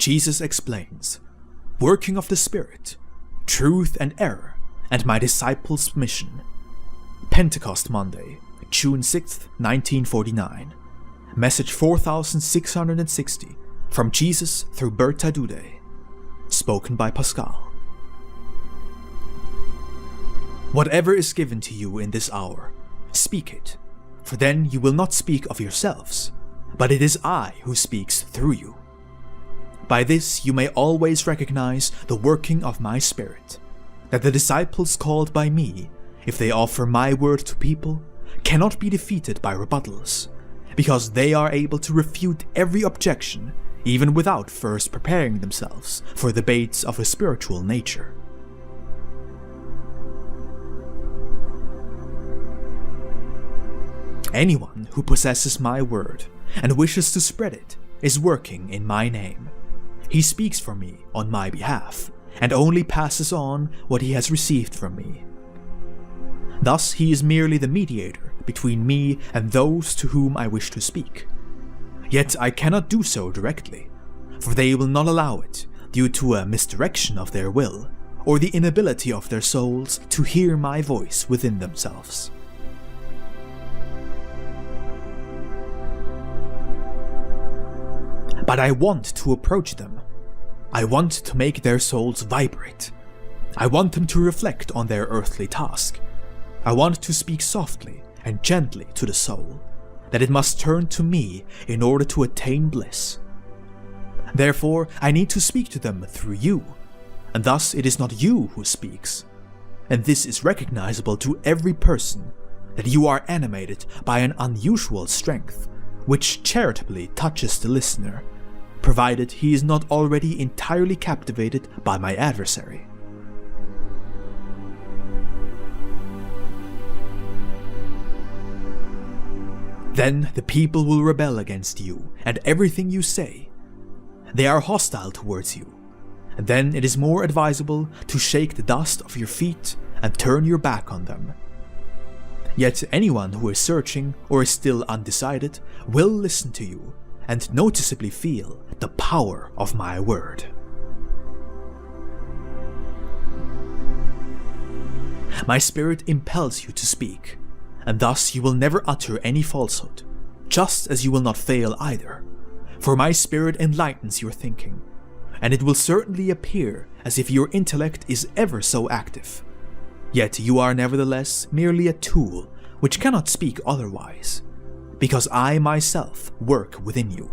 Jesus explains, working of the Spirit, truth and error, and my disciples' mission. Pentecost Monday, June 6th, 1949. Message 4660 from Jesus through Bertha Dudde. Spoken by Pascal. Whatever is given to you in this hour, speak it, for then you will not speak of yourselves, but it is I who speaks through you. By this you may always recognize the working of my Spirit, that the disciples called by me, if they offer my word to people, cannot be defeated by rebuttals, because they are able to refute every objection, even without first preparing themselves for debates of a spiritual nature. Anyone who possesses my word and wishes to spread it is working in my name. He speaks for me on my behalf, and only passes on what he has received from me. Thus he is merely the mediator between me and those to whom I wish to speak. Yet I cannot do so directly, for they will not allow it due to a misdirection of their will, or the inability of their souls to hear my voice within themselves. But I want to approach them. I want to make their souls vibrate. I want them to reflect on their earthly task. I want to speak softly and gently to the soul, that it must turn to me in order to attain bliss. Therefore, I need to speak to them through you, and thus it is not you who speaks. And this is recognizable to every person, that you are animated by an unusual strength, which charitably touches the listener, provided he is not already entirely captivated by my adversary. Then the people will rebel against you and everything you say. They are hostile towards you, and then it is more advisable to shake the dust off your feet and turn your back on them. Yet anyone who is searching or is still undecided will listen to you and noticeably feel the power of my word. My Spirit impels you to speak, and thus you will never utter any falsehood, just as you will not fail either, for my Spirit enlightens your thinking, and it will certainly appear as if your intellect is ever so active. Yet you are nevertheless merely a tool which cannot speak otherwise, because I myself work within you.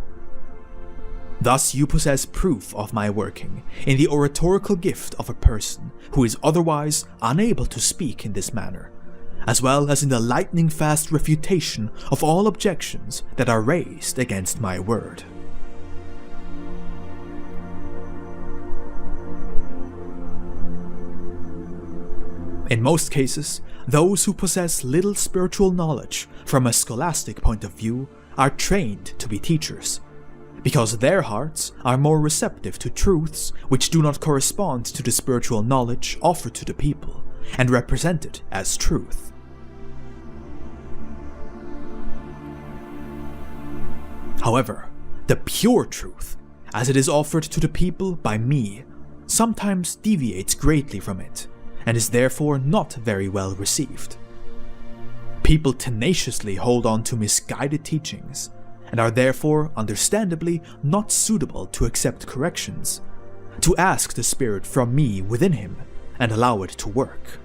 Thus you possess proof of my working in the oratorical gift of a person who is otherwise unable to speak in this manner, as well as in the lightning-fast refutation of all objections that are raised against my word. In most cases, those who possess little spiritual knowledge from a scholastic point of view are trained to be teachers, because their hearts are more receptive to truths which do not correspond to the spiritual knowledge offered to the people and represented as truth. However, the pure truth, as it is offered to the people by me, sometimes deviates greatly from it, and is therefore not very well received. People tenaciously hold on to misguided teachings, and are therefore understandably not suitable to accept corrections, to ask the Spirit from me within him, and allow it to work.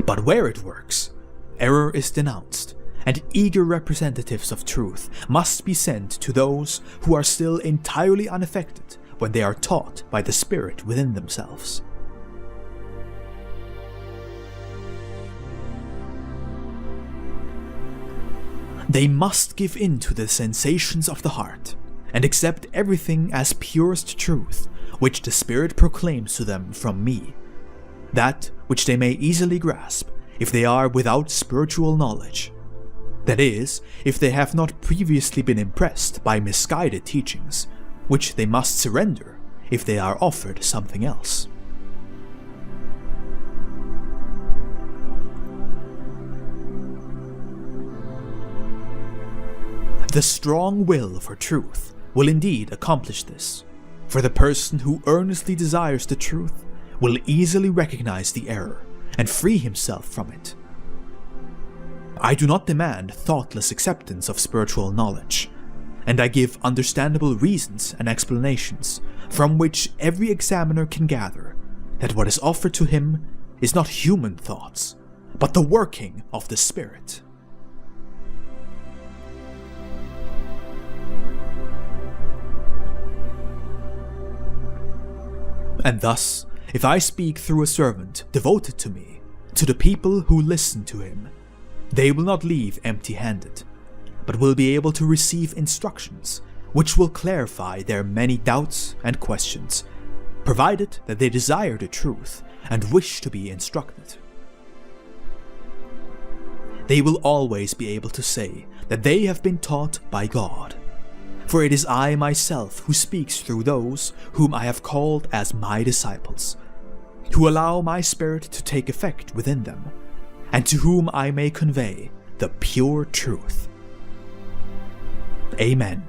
But where it works, error is denounced, and eager representatives of truth must be sent to those who are still entirely unaffected when they are taught by the Spirit within themselves. They must give in to the sensations of the heart, and accept everything as purest truth, which the Spirit proclaims to them from me, that which they may easily grasp if they are without spiritual knowledge. That is, if they have not previously been impressed by misguided teachings, which they must surrender if they are offered something else. The strong will for truth will indeed accomplish this, for the person who earnestly desires the truth will easily recognize the error and free himself from it. I do not demand thoughtless acceptance of spiritual knowledge, and I give understandable reasons and explanations from which every examiner can gather that what is offered to him is not human thoughts, but the working of the Spirit. And thus, if I speak through a servant devoted to me, to the people who listen to him, they will not leave empty-handed, but will be able to receive instructions which will clarify their many doubts and questions, provided that they desire the truth and wish to be instructed. They will always be able to say that they have been taught by God, for it is I myself who speaks through those whom I have called as my disciples, who allow my Spirit to take effect within them, and to whom I may convey the pure truth. Amen.